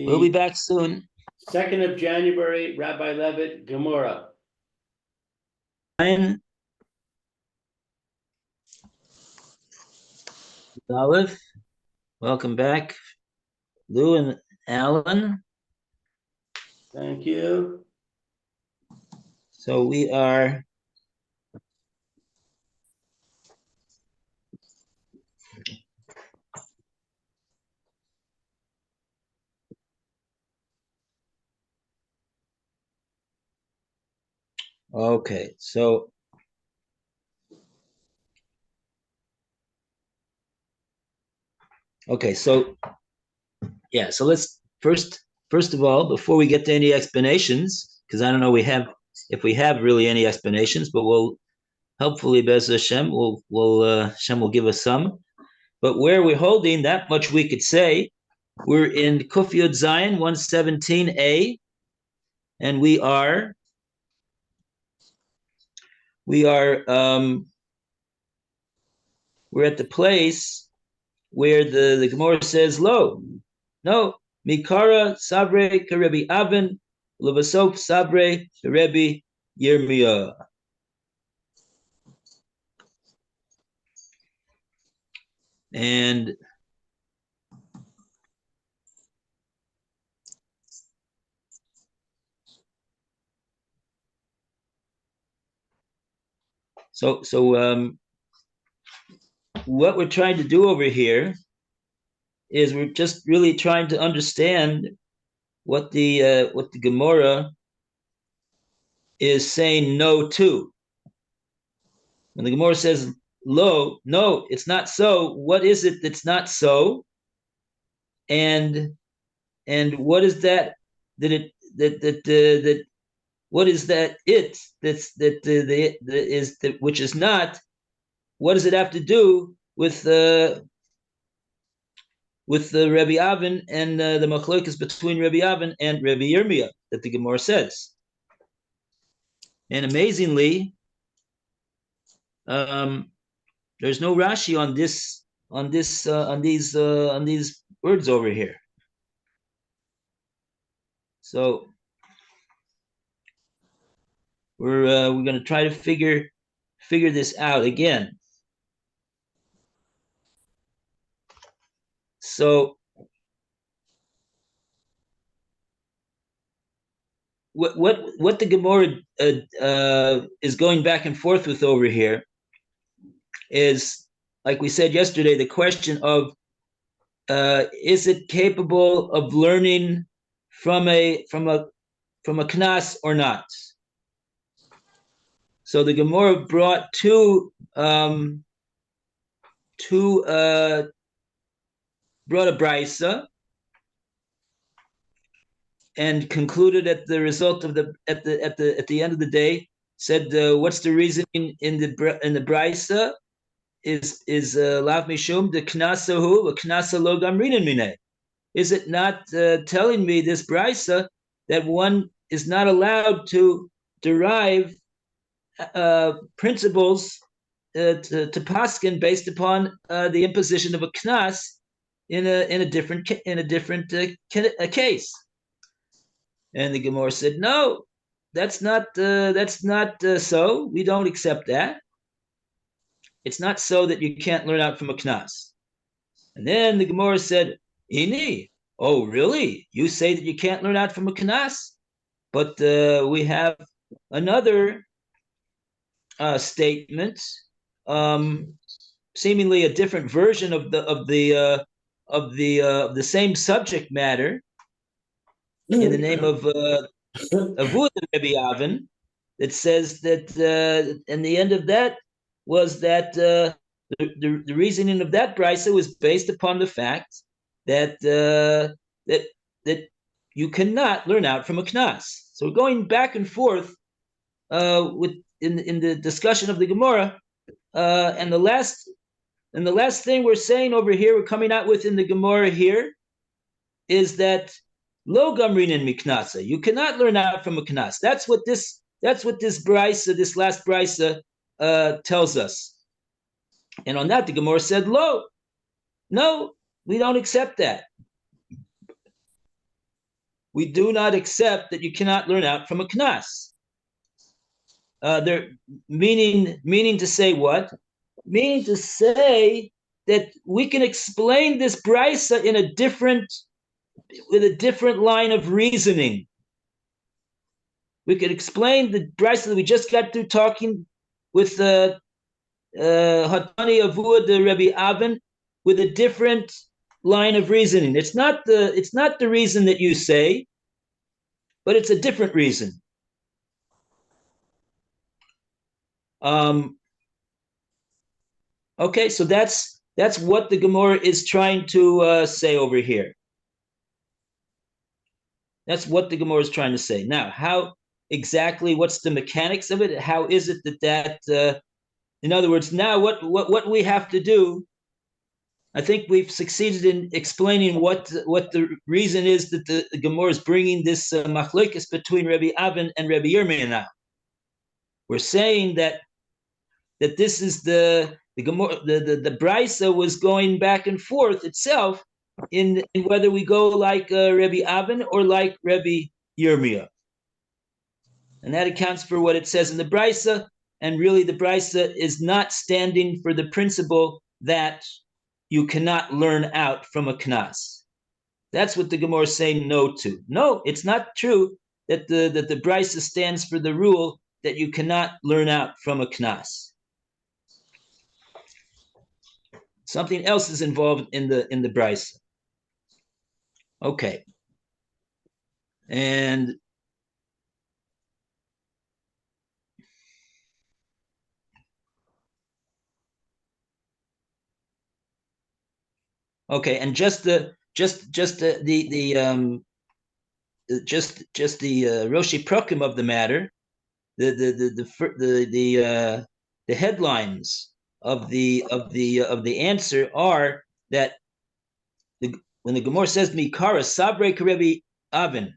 We'll be back soon. 2nd of January, Rabbi Levitt, Gemora. Aleph, welcome back, Lou and Alan. Thank you. So we are okay. So yeah. So let's first of all, before we get to any explanations, because I don't know if we have really any explanations, but we'll hopefully Bez Hashem Hashem will give us some. But where we're holding, that much we could say. We're in Kuf Yud Zayin 117a, and we're at the place where the Gemora says, "Lo, no, Mikara Sabre Karebi Avin, Levasok Sabre Karebi Yirmiyah." And so what we're trying to do over here is we're just really trying to understand what the Gemora is saying no to. When the Gemara says lo, no, it's not so. What is it that's not so? And what is that what is that which is not? What does it have to do with the Rabbi Avin and the machlokes between Rabbi Avin and Rabbi Yirmiyah that the Gemara says? And amazingly, there's no Rashi on these words over here. So we're going to try to figure this out again. So what the Gemara is going back and forth with over here is, like we said yesterday, the question of is it capable of learning from a knas or not? So the Gemara brought brought a brisa and concluded at the result of at the end of the day, said what's the reasoning in the brisa is lav mishum the knasahu knasa lo gamrinin mine. Is it not telling me, this brisa, that one is not allowed to derive principles to paskin based upon the imposition of a knas in a different case? And the Gemara said, no, that's not so. We don't accept that. It's not so that you can't learn out from a knas. And then the Gemara said, Ini, oh really? You say that you can't learn out from a knas? But we have another statement, seemingly a different version of the same subject matter, in the name of Avud Rabbi Avin, that says that, and the end of that was that the reasoning of that brisa was based upon the fact that that you cannot learn out from a knas. So going back and forth in the discussion of the Gemara, and the last thing we're saying over here, we're coming out with in the Gemara here, is that lo gamrinin miknasa, you cannot learn out from a knas. That's what this brisa, this last brisa, tells us. And on that, the Gemara said, lo, no, we don't accept that. we do not accept that you cannot learn out from a knas. They're meaning to say what? Meaning to say that we can explain this brisa with a different line of reasoning. We could explain the brisa that we just got through talking with Hatani Avua the Rebbe Avin with a different line of reasoning. It's not the reason that you say, but it's a different reason. Okay, so that's what the Gemora is trying to say over here. That's what the Gemora is trying to say. Now, how exactly? What's the mechanics of it? How is it that in other words, now what we have to do? I think we've succeeded in explaining what the reason is that the Gemora is bringing this machlokes between Rabbi Avin and Rabbi Yirmiyah now. We're saying that this is the Gemara, the brisa was going back and forth itself in whether we go like Rabbi Avin or like Rabbi Yirmiyah, and that accounts for what it says in the brisa. And really, the brisa is not standing for the principle that you cannot learn out from a knas. That's what the Gemara is saying no to. No, it's not true that the brisa stands for the rule that you cannot learn out from a knas. Something else is involved in the brisa. Okay, and okay, and just the Roshi Prokim of the matter, the headlines of the answer are that when the Gemara says Mikara Sabre Karebi Avin,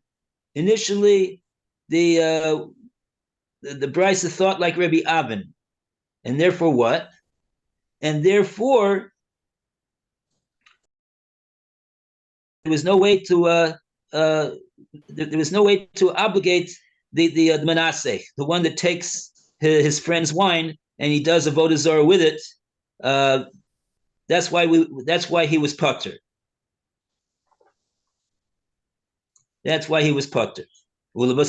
initially the Brisa thought like Rebbe Avin, and therefore what? And therefore there was no way to obligate the Manasseh, the one that takes his friend's wine and he does avodah zarah with it. That's why he was potter. That's why he was potter. And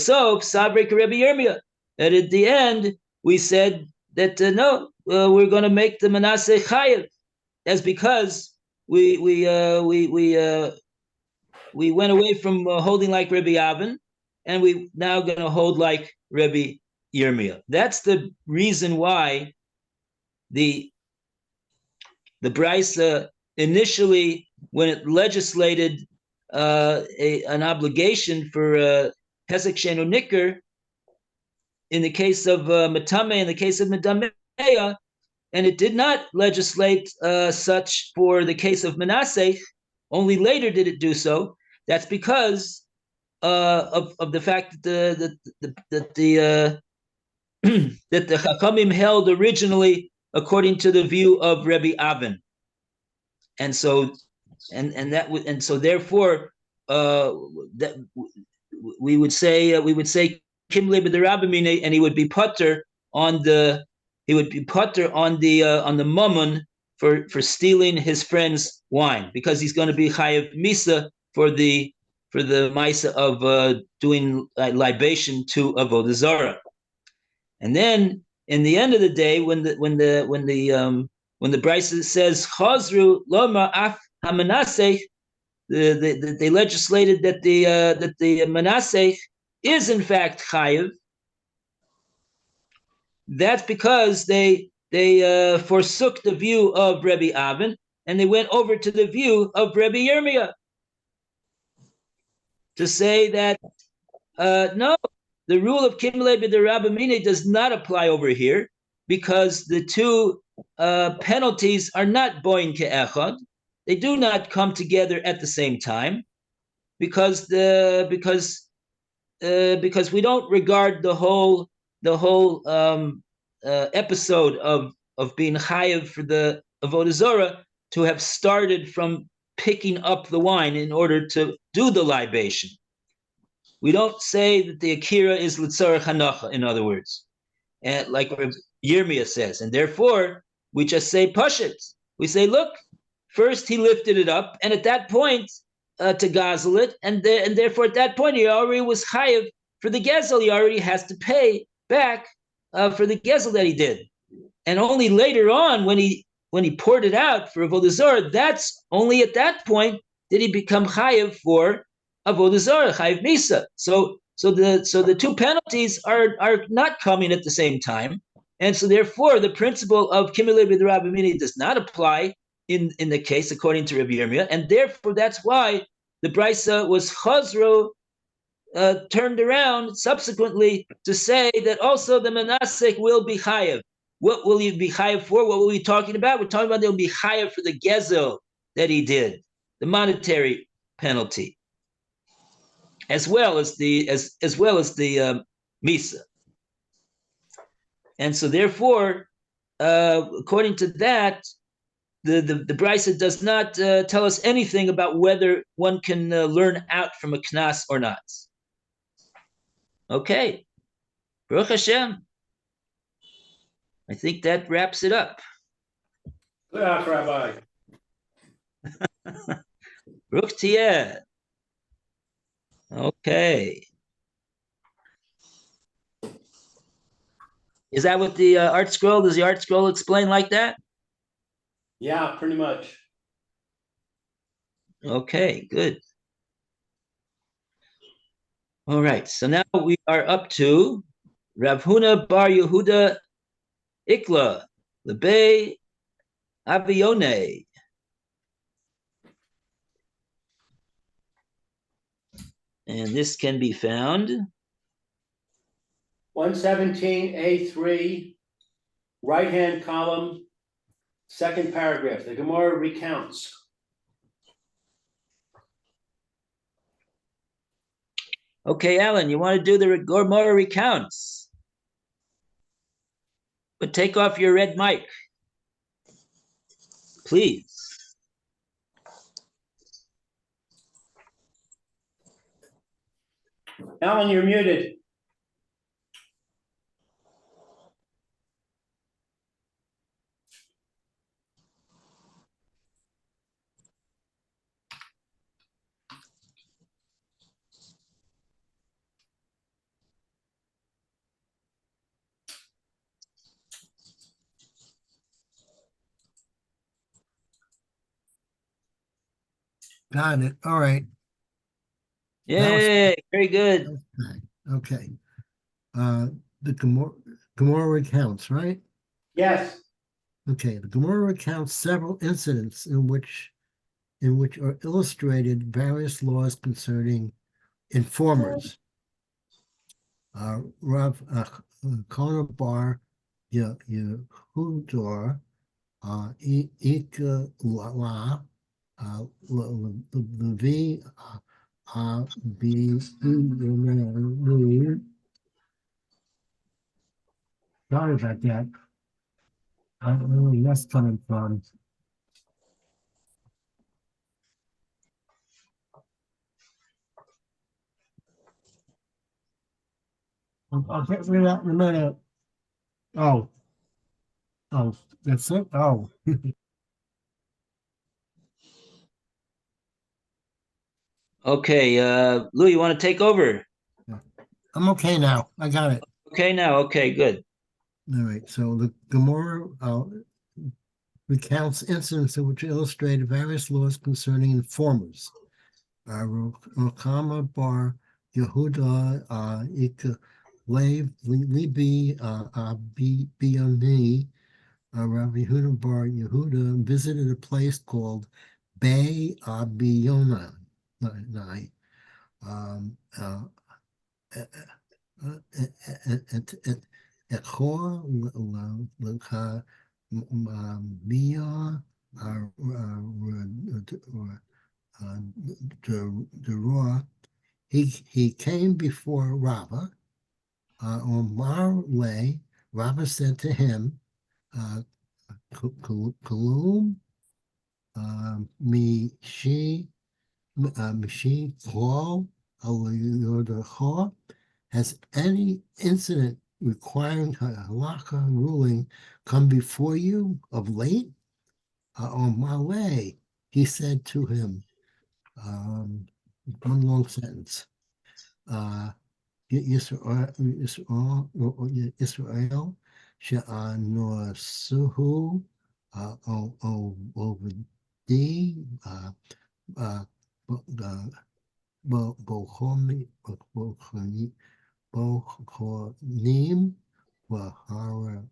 at the end, we said that no, we're going to make the Manasseh chayev. That's because we went away from holding like Rabbi Avin, and we now going to hold like Rabbi Yirmiyah. That's the reason why the Brisa initially, when it legislated an obligation for Hezek Shenu Nicker in the case of Matame, in the case of Medameya, and it did not legislate such for the case of Manasseh. Only later did it do so. That's because of the fact that the Chachamim held originally according to the view of Rebbe Avin, and so therefore that we would say Kimle b'derabamine, and he would be putter on the mammon for stealing his friend's wine, because he's going to be chayav misa for the misa of doing libation to avodah zarah. And then in the end of the day, when the Brisa says chazru loma af hamanaseh, they legislated that the Manasseh is in fact chayav. That's because they forsook the view of Rebbe Avin and they went over to the view of Rebbe Yirmiyah to say that no, the rule of Kimle b'derabamine does not apply over here, because the two penalties are not boin ke'echad. They do not come together at the same time, because we don't regard the whole episode of being chayav for the avodah zarah to have started from picking up the wine in order to do the libation. We don't say that the akira is litzarech hanacha, in other words, and like Yirmiyah says, and therefore we just say pashit. We say, look, first he lifted it up, and at that point to gazel it, and therefore at that point he already was chayiv for the gezel. He already has to pay back for the gezel that he did, and only later on when he poured it out for avodah zarah, that's only at that point did he become chayiv for avodah zarah, chayiv misa. So the two penalties are not coming at the same time, and so therefore the principle of kimulei b'derabimini does not apply in the case according to Rabbi Yirmiyah, and therefore that's why the brisa was chazro turned around subsequently to say that also the manasek will be chayiv. What will he be chayiv for? What will we be talking about? We're talking about they'll be chayiv for the gezel that he did, the monetary penalty, as well as the misa. And so therefore, according to that, the brisa does not tell us anything about whether one can learn out from a knas or not. Okay, Baruch Hashem. I think that wraps it up. Good job, Rabbi. Baruch Tieh. Okay. Is that what the art scroll? Does the art scroll explain like that? Yeah, pretty much. Okay, good. All right, so now we are up to Rav Huna bar Yehuda Ikla, Lebei Avione. And this can be found 117A3, right-hand column, second paragraph. The Gemara recounts. Okay, Alan, you want to do the Gemara recounts? But take off your red mic, please. Alan, you're muted. Got it. All right. Yay, very good. Okay. The Gemara recounts, right? Yes. Okay. The Gemara recounts several incidents in which are illustrated various laws concerning informers. Rav Kona bar Yehudor Ika La Levi Sorry about that. I don't know where that's coming from. I'll get rid of that in a minute. Oh, that's it. Oh, Okay, Lou, you want to take over? I'm okay now. I got it. Okay, now, okay, good. All right. So the Gemara recounts incidents in which illustrate various laws concerning informers. Rokama bar Yehuda Ik Libi Bioni Rav Yehuda bar Yehuda visited a place called Bay Biona. Echor Mia he came before Rava. Omar lay. Rava said to him, Kalum Mishi Klo Has any incident requiring a halakha ruling come before you of late? On my way, he said to him, one long sentence. Israel, she'anosuhu ovdi bochonim v'hara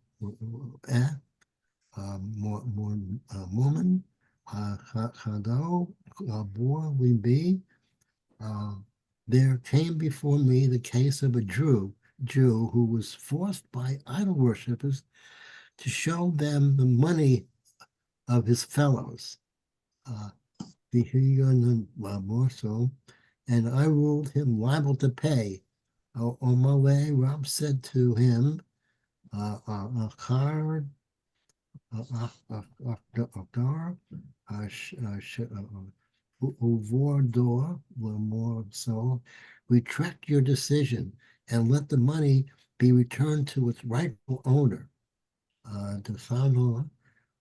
mormon chado abor libi. There came before me the case of a Jew who was forced by idol worshippers to show them the money of his fellows. And I ruled him liable to pay. On my way, Rob said to him, so retract your decision and let the money be returned to its rightful owner.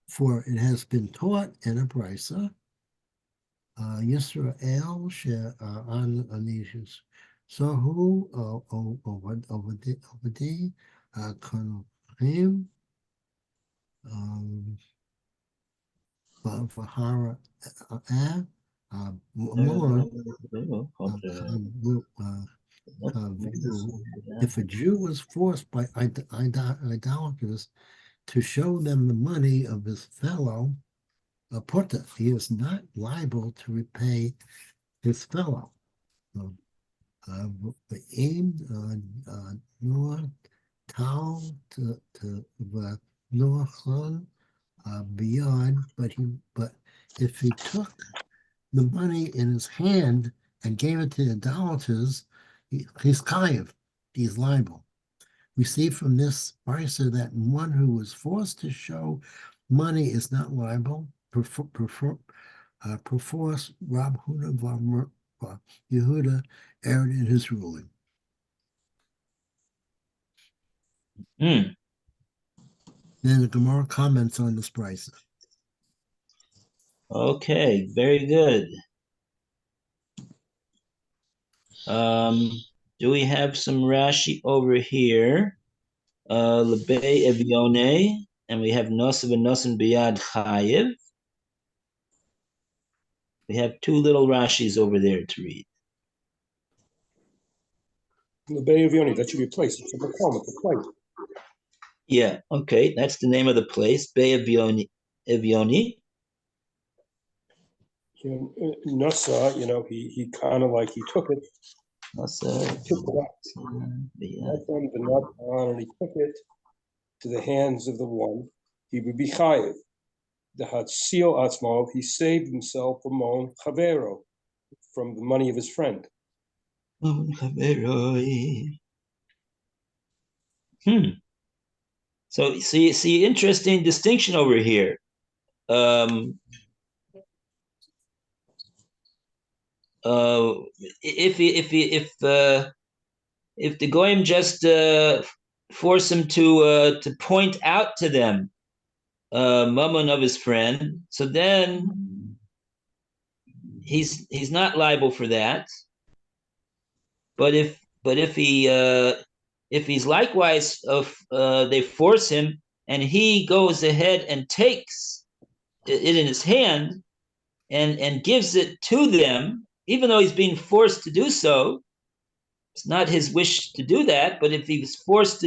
For it has been taught in a brisa, Yisrael she'anishus sohu ovadi konochim v'hara if a Jew was forced by idolaters to show them the money of his fellow, porta, he is not liable to repay his fellow. The aim nor tal to Noachon beyond, but if he took the money in his hand and gave it to the idolaters, he's chayiv, he's liable. We see from this brisa that one who was forced to show money is not liable. Perforce Rab Yehuda erred in his ruling. Then the Gemara comments on this brisa. Okay, very good. Do we have some Rashi over here? Lebei Evione, and we have Nosav and Nosan Biyad Chayiv. We have two little Rashis over there to read. Lebei Evione, that should be a place. It's a makom, it's a place. Yeah, okay, that's the name of the place, Bei Evione. Nasa, he kind of like he took it. Nasa, He took it out. And he took it to the hands of the one. He would be chayiv. The Hatzil Atzmov, he saved himself from Mon Chavero, from the money of his friend. So see, interesting distinction over here. If the goyim just force him to point out to them mammon of his friend, so then he's not liable for that. But if he's likewise they force him and he goes ahead and takes it in his hand and gives it to them, even though he's being forced to do so, it's not his wish to do that. But if he was forced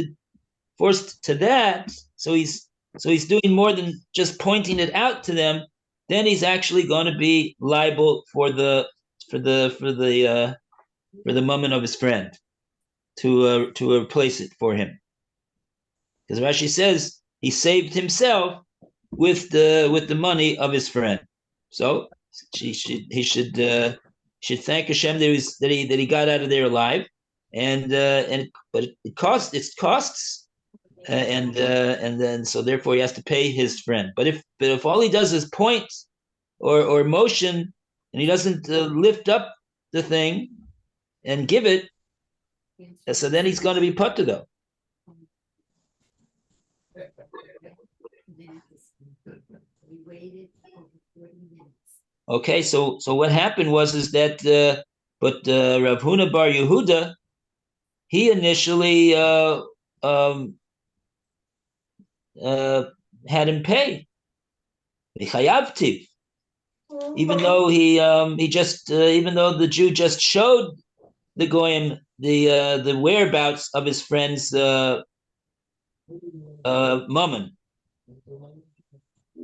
to that, so he's doing more than just pointing it out to them, then he's actually going to be liable for the mammon of his friend to replace it for him, because Rashi says he saved himself with the money of his friend. So he should thank Hashem that he got out of there alive, but it costs, and then so therefore he has to pay his friend. But if all he does is point or motion and he doesn't lift up the thing, and give it, so then he's going to be put to though. Okay, so what happened was that Rav Huna Bar Yehuda, he initially had him pay. Even though he just even though the Jew just showed the goyim the whereabouts of his friend's mammon.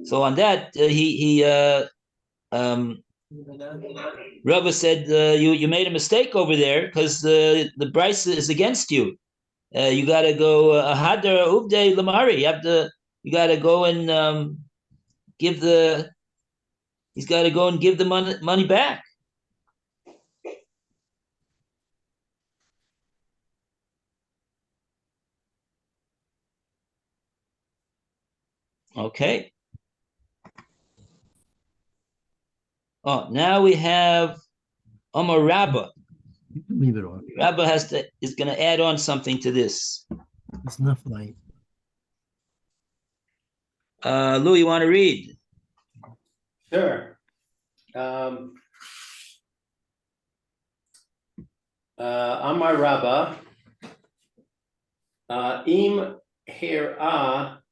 So on that Rava said you made a mistake over there because the Bryce is against you. You got to go hadar uvde lamari. You got to go and give the. He's got to go and give the money back. Okay. Oh, now we have Omar Rabbah. You can leave it on. Rabbah is going to add on something to this. It's enough light. Lou, you want to read? Sure. Amar Rabba, im hira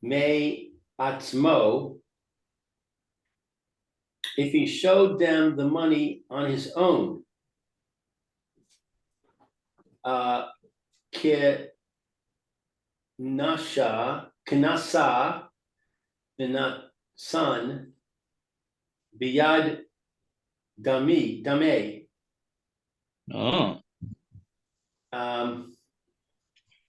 me atzmo, if he showed them the money on his own, kinasa, son, biyad dame. Oh.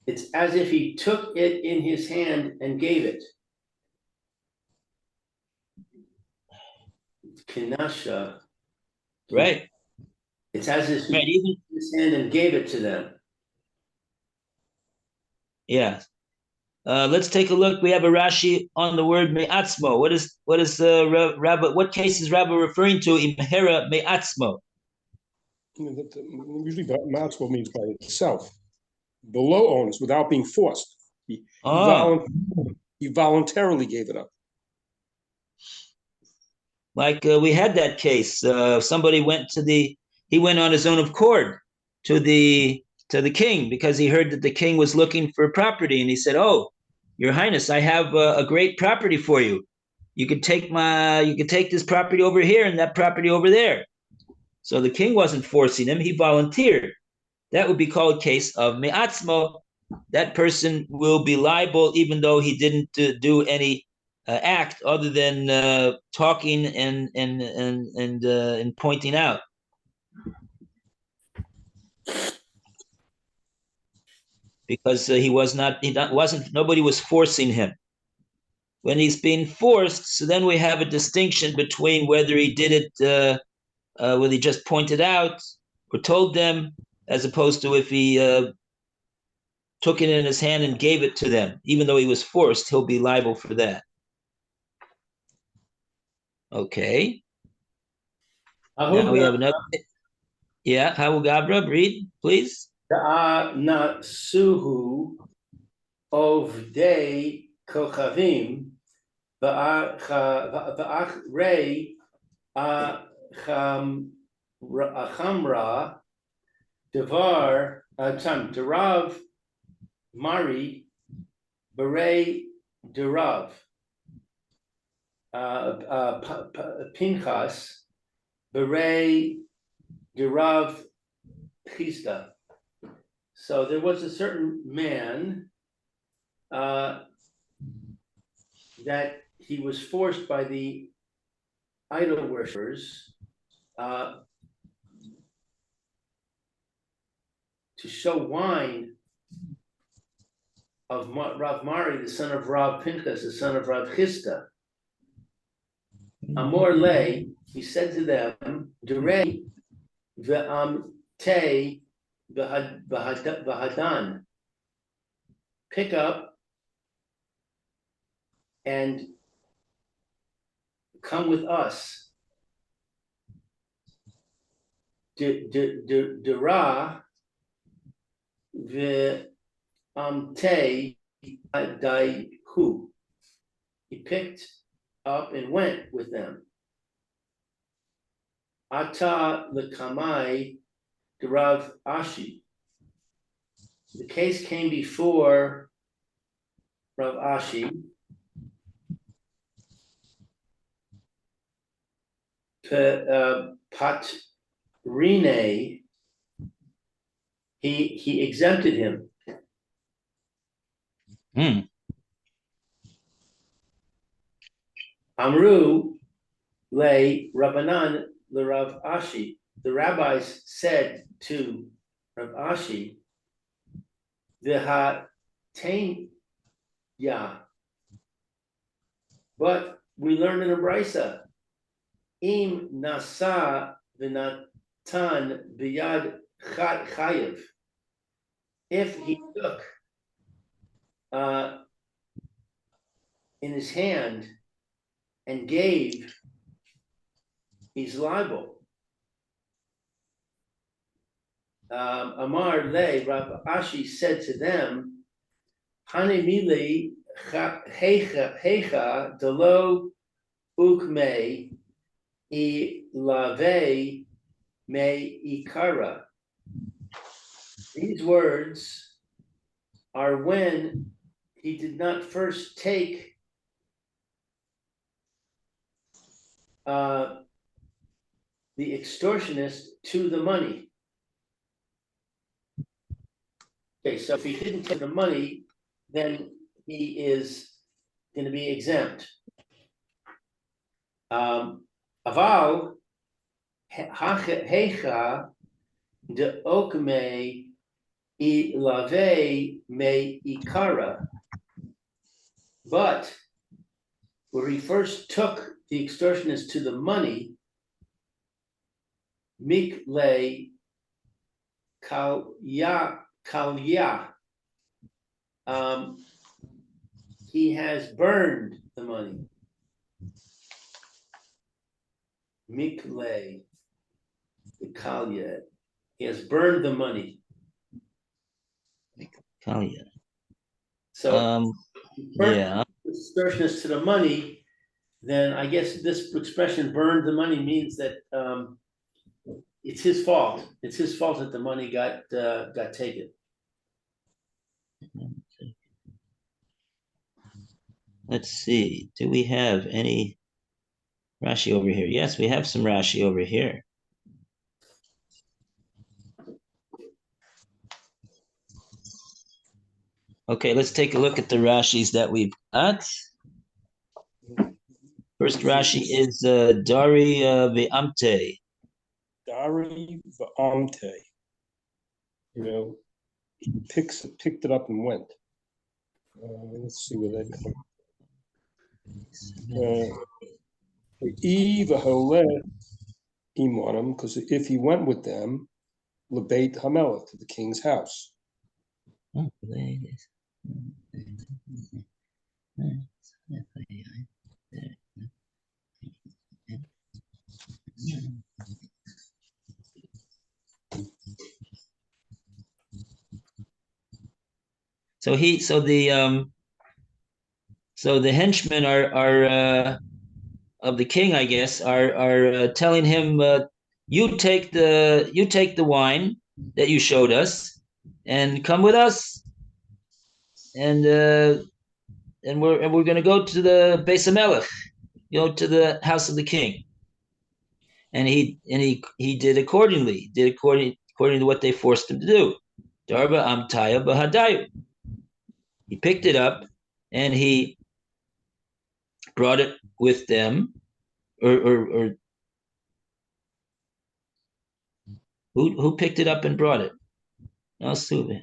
It's as if he took it in his hand and gave it. Kinasha. Right. It's as if he Right. took it in his hand and gave it to them. Yeah. Let's take a look. We have a Rashi on the word me'atzmo. What is Rabba? What case is Rabba referring to? Imhera me'atzmo. Usually, matzah means by itself. Below owns without being forced. He voluntarily gave it up. Like we had that case. Somebody he went on his own accord to the king because he heard that the king was looking for property, and he said, "Oh, Your Highness, I have a great property for you. You could take this property over here and that property over there." So the king wasn't forcing him; he volunteered. That would be called case of me'atzmo. That person will be liable even though he didn't do any act other than talking and pointing out. Because nobody was forcing him. When he's being forced, so then we have a distinction between whether he did it, whether he just pointed out or told them, as opposed to if he took it in his hand and gave it to them. Even though he was forced, he'll be liable for that. Okay. Now we have another. Yeah, Hawu Gabra, read, please. Na suhu ovdei kochavim va'achrei achamra devar derav mari berei derav Pinchas berei derav Chista. So there was a certain man that he was forced by the idol worshippers to show wine of Rav Mari, the son of Rav Pinchas, the son of Rav Chista. Amor lei, he said to them, Derei ve'am te Vahadan, pick up and come with us. dera te daihu. He picked up and went with them. Ata lekamai derav ashi. The case came before Rav Ashi. Patrine, he exempted him. Amru le Rabbanan le Rav Ashi. The rabbis said to Rav Ashi, V'hatain ya. But we learned in a brisa, Im nasa v'natan b'yad chayev. If he took in his hand and gave, he's liable. Amar le, Rav Ashi said to them, Hane mili hecha delo ukme ilave me ikara. These words are when he did not first take the extortionist to the money. Okay, so if he didn't take the money, then he is going to be exempt. Aval hecha de okme ilave me ikara. But where he first took the extortionist to the money, mikle kalya. He has burned the money. Mikle, the kalya. He has burned the money. Kalya. So, yeah. extortionist to the money, then I guess this expression "burned the money" means that it's his fault. It's his fault that the money got taken. Let's see. Do we have any Rashi over here? Yes, we have some Rashi over here. Okay, let's take a look at the Rashis that we've got. First Rashi is Dari Ve'amte. Dari v'amte. You know, he picked it up and went. Let's see where that comes. Because if he went with them, Levitt Hamelech, to the king's house. So the henchmen are of the king, I guess, are telling him, you take the wine that you showed us, and come with us, and we're going to go to the Beis HaMelech, to the house of the king. And he did accordingly, according to what they forced him to do. Darba amtaya bahadayu. He picked it up and he brought it with them, or who picked it up and brought it? No, Suve.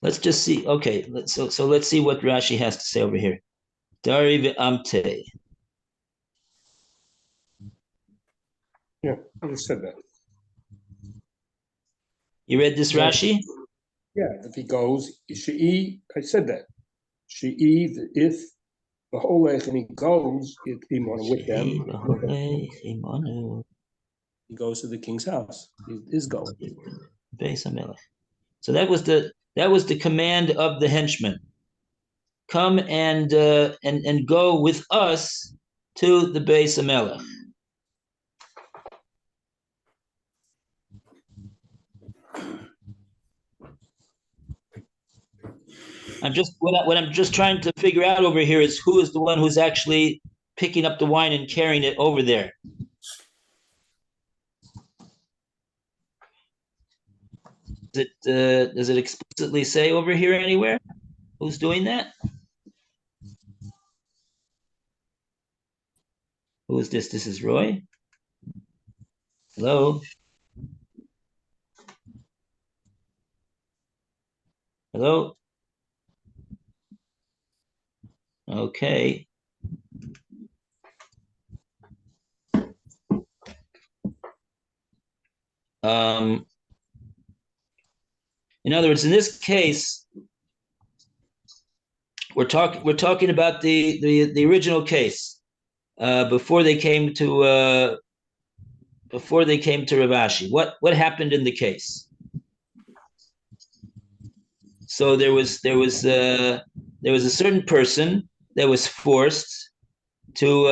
Let's just see. Okay, so let's see what Rashi has to say over here. Dari ve'amte. Yeah, I just said that. You read this, Rashi? Yeah, if he goes, She'i, I said that. She'i, if Maholech, and he goes with them. He goes to the king's house. He is going. So that was the command of the henchmen. Come and go with us to the Beis HaMelech. What I'm just trying to figure out over here is who is the one who's actually picking up the wine and carrying it over there. Does it explicitly say over here anywhere who's doing that? Who is this? This is Roy. Hello. Hello. Okay. In other words, in this case, we're talking about the original case before they came to Rav Ashi. What happened in the case? So there was a certain person that was forced to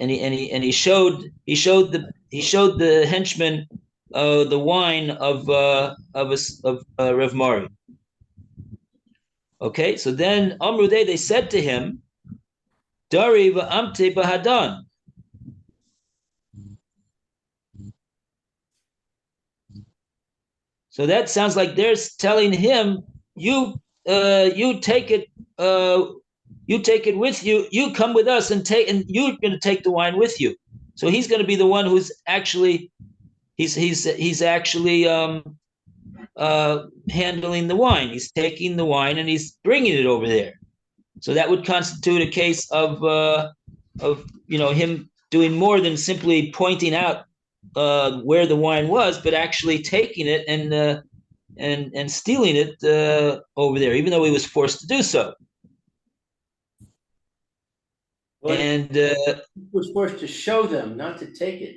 and he showed the henchman the wine of Rav Mari. Okay, so then Amrudeh, they said to him, Dari va'amte bahadan. So that sounds like they're telling him, you take it with you. You come with us and you're going to take the wine with you. So he's going to be the one who's actually he's actually handling the wine. He's taking the wine and he's bringing it over there. So that would constitute a case of him doing more than simply pointing out where the wine was, but actually taking it and stealing it over there, even though he was forced to do so. But and he was forced to show them, not to take it.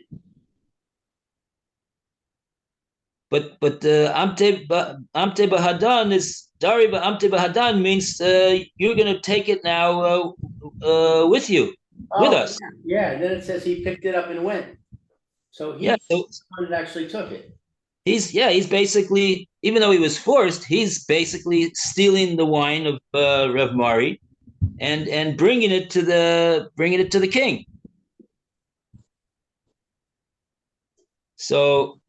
But Amte Bahadan is Dari Amte Bahadan means you're going to take it now with you, with us. Yeah, and then it says he picked it up and went. So he's the one that actually took it. He's basically, even though he was forced, he's basically stealing the wine of Rav Mari and bringing it to the king. So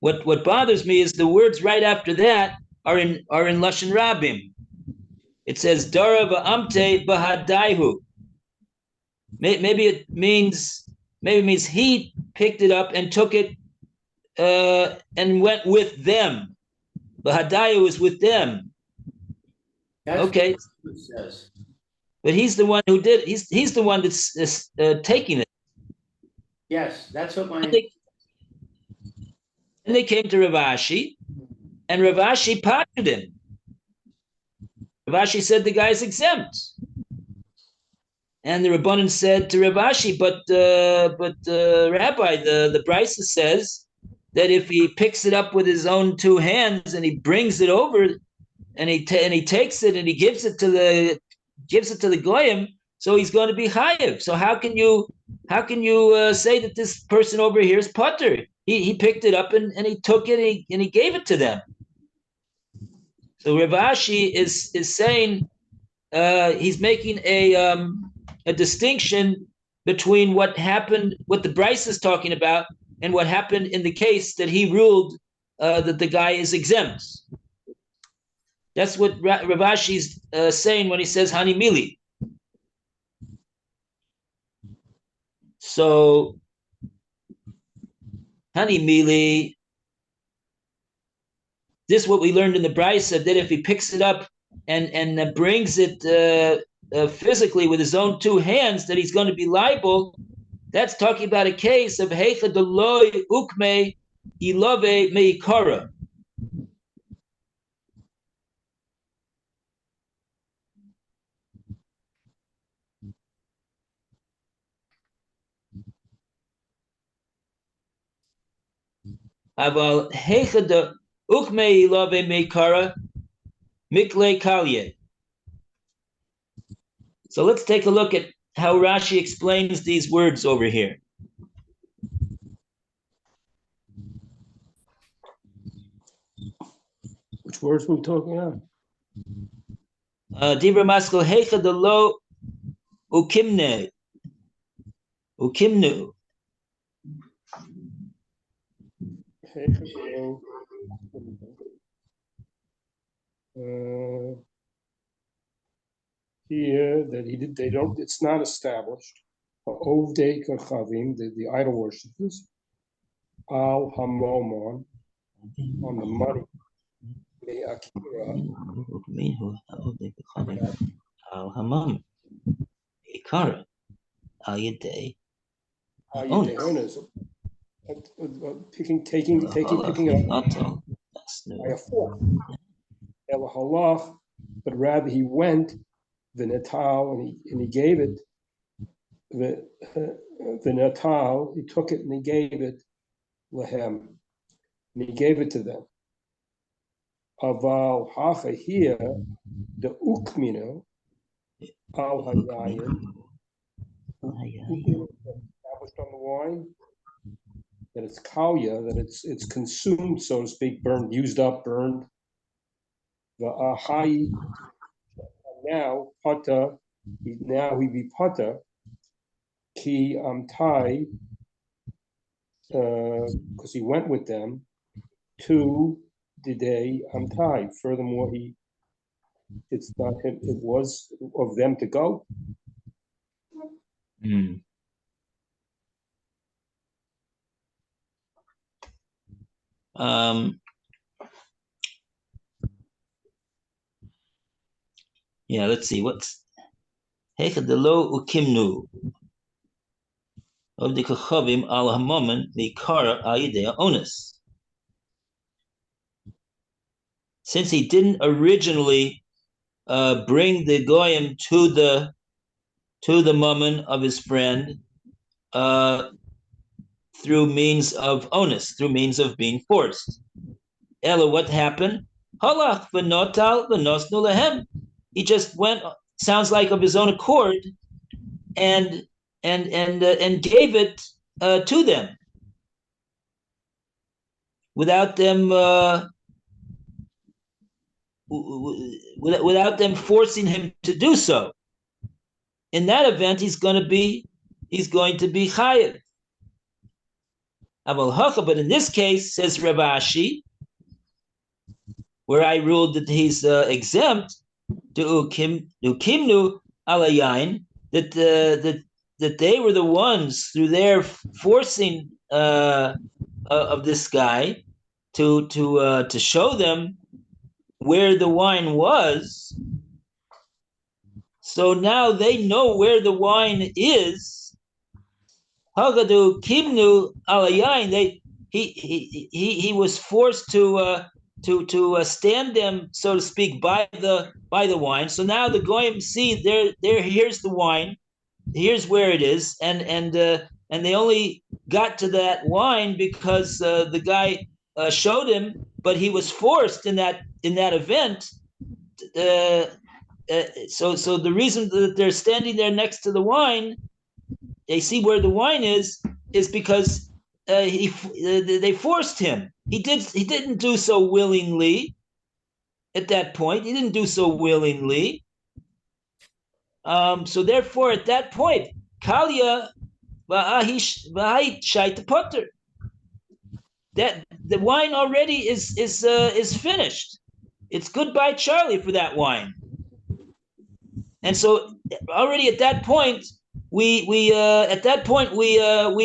what bothers me is the words right after that are in Lashon Rabim. It says Dara va'amte bahadaihu. Maybe it means he picked it up and took it and went with them. Bahadaihu is with them. That's okay. What it says. But he's the one who did it. He's the one that's taking it. Yes, that's what my. And they came to Rav Ashi, and Rav Ashi pardoned him. Rav Ashi said the guy's exempt. And the Rabbanan said to Rav Ashi, but Rabbi, the Brisa says that if he picks it up with his own two hands and he brings it over and he takes it and he gives it to the goyim, so he's going to be chayiv. So how can you say that this person over here is patur? He picked it up and he took it and he gave it to them. So Rav Ashi is saying he's making a distinction between what happened, what the Bryce is talking about, and what happened in the case that he ruled that the guy is exempt. That's what Rav Ashi's saying when he says Hani Mili. So Hani Mili, this is what we learned in the Bryce, that if he picks it up and brings it physically with his own two hands, that he's going to be liable. That's talking about a case of Heicha Deloy Ukme Ilove Meikara. Aval heichada ukmei love meikara mikle kalye. So let's take a look at how Rashi explains these words over here. Which words were we talking about? Dibra maskal heichada lo ukimne ukimnu. Here that he did, they don't, it's not established. Ovdei Kachavim, the idol worshippers, Al Hamomon, on the money, the Akira, Al hamam ikara al yedei owners, picking it up by a fork. El halach, but rather he went the natal and he gave it the natal. He took it and he gave it lehem, and he gave it to them. Aval hacha here the ukmino al hayayin established on the wine that it's kalya, that it's consumed, so to speak, burned, used up, burned. The ahai now pata, now he be pata ki amtai, because he went with them to the day amtai. Furthermore, it's not him, it was of them to go. Yeah, let's see what's Heichad lo ukimnu of the kachavim al hamomen the kara al yedei onus. Since he didn't originally bring the goyim to the mammon of his friend through means of onus, through means of being forced. Ella, what happened? Halach v'notal v'nosnu lehem. He just went, sounds like of his own accord, and gave it to them without them without them forcing him to do so. In that event, he's going to be chayav. But in this case, says Rav Ashi, where I ruled that he's exempt, to ukimnu alayain, that they were the ones through their forcing of this guy to show them where the wine was. So now they know where the wine is. Hagadu kimnu alayain. He was forced to stand them, so to speak, by the wine. So now the goyim see there. Here's the wine. Here's where it is, and they only got to that wine because the guy showed him, but he was forced in that event. So the reason that they're standing there next to the wine, they see where the wine is because they forced him. He didn't do so willingly. At that point, he didn't do so willingly. So therefore, at that point, Kalia v'hai potter. That the wine already is finished. It's goodbye, Charlie, for that wine. And so already at that point, we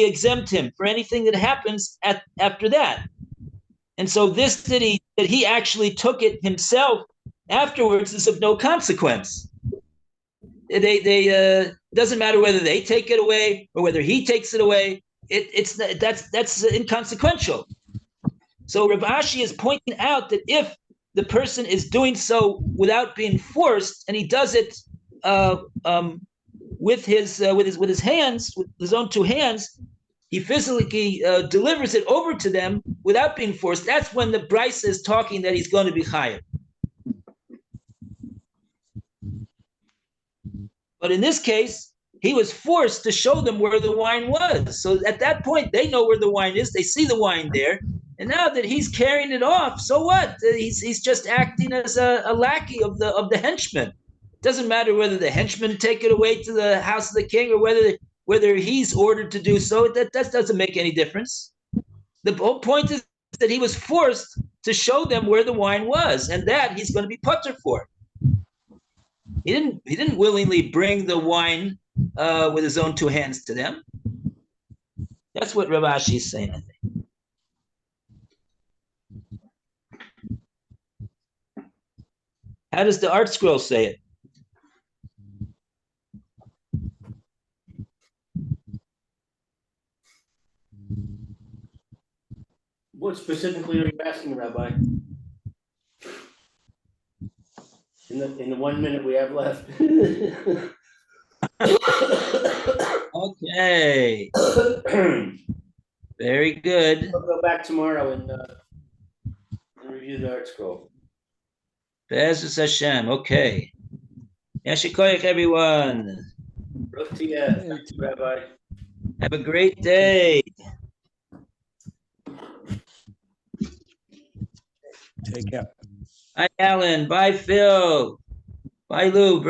exempt him for anything that happens after that. And so this that he actually took it himself afterwards is of no consequence. They doesn't matter whether they take it away or whether he takes it away. That's inconsequential. So Rav Ashi is pointing out that if the person is doing so without being forced, and he does it with his hands, with his own two hands, he physically delivers it over to them without being forced, that's when the Bryce is talking that he's going to be chayav. But in this case, he was forced to show them where the wine was. So at that point, they know where the wine is. They see the wine there. And now that he's carrying it off, so what? He's just acting as a lackey of the henchman. It doesn't matter whether the henchmen take it away to the house of the king or whether he's ordered to do so. That doesn't make any difference. The whole point is that he was forced to show them where the wine was, and that he's going to be putter for. He didn't willingly bring the wine with his own two hands to them. That's what Rav Ashi is saying, I think. How does the art scroll say it? What specifically are you asking, Rabbi? In the 1 minute we have left. Okay. Very good. We'll go back tomorrow and review the art scroll. Be'ezus Hashem. Okay. Yashikoyach, everyone. Thank you, Rabbi. Have a great day. Take care. Bye, Alan. Bye, Phil. Bye, Lou. Bro.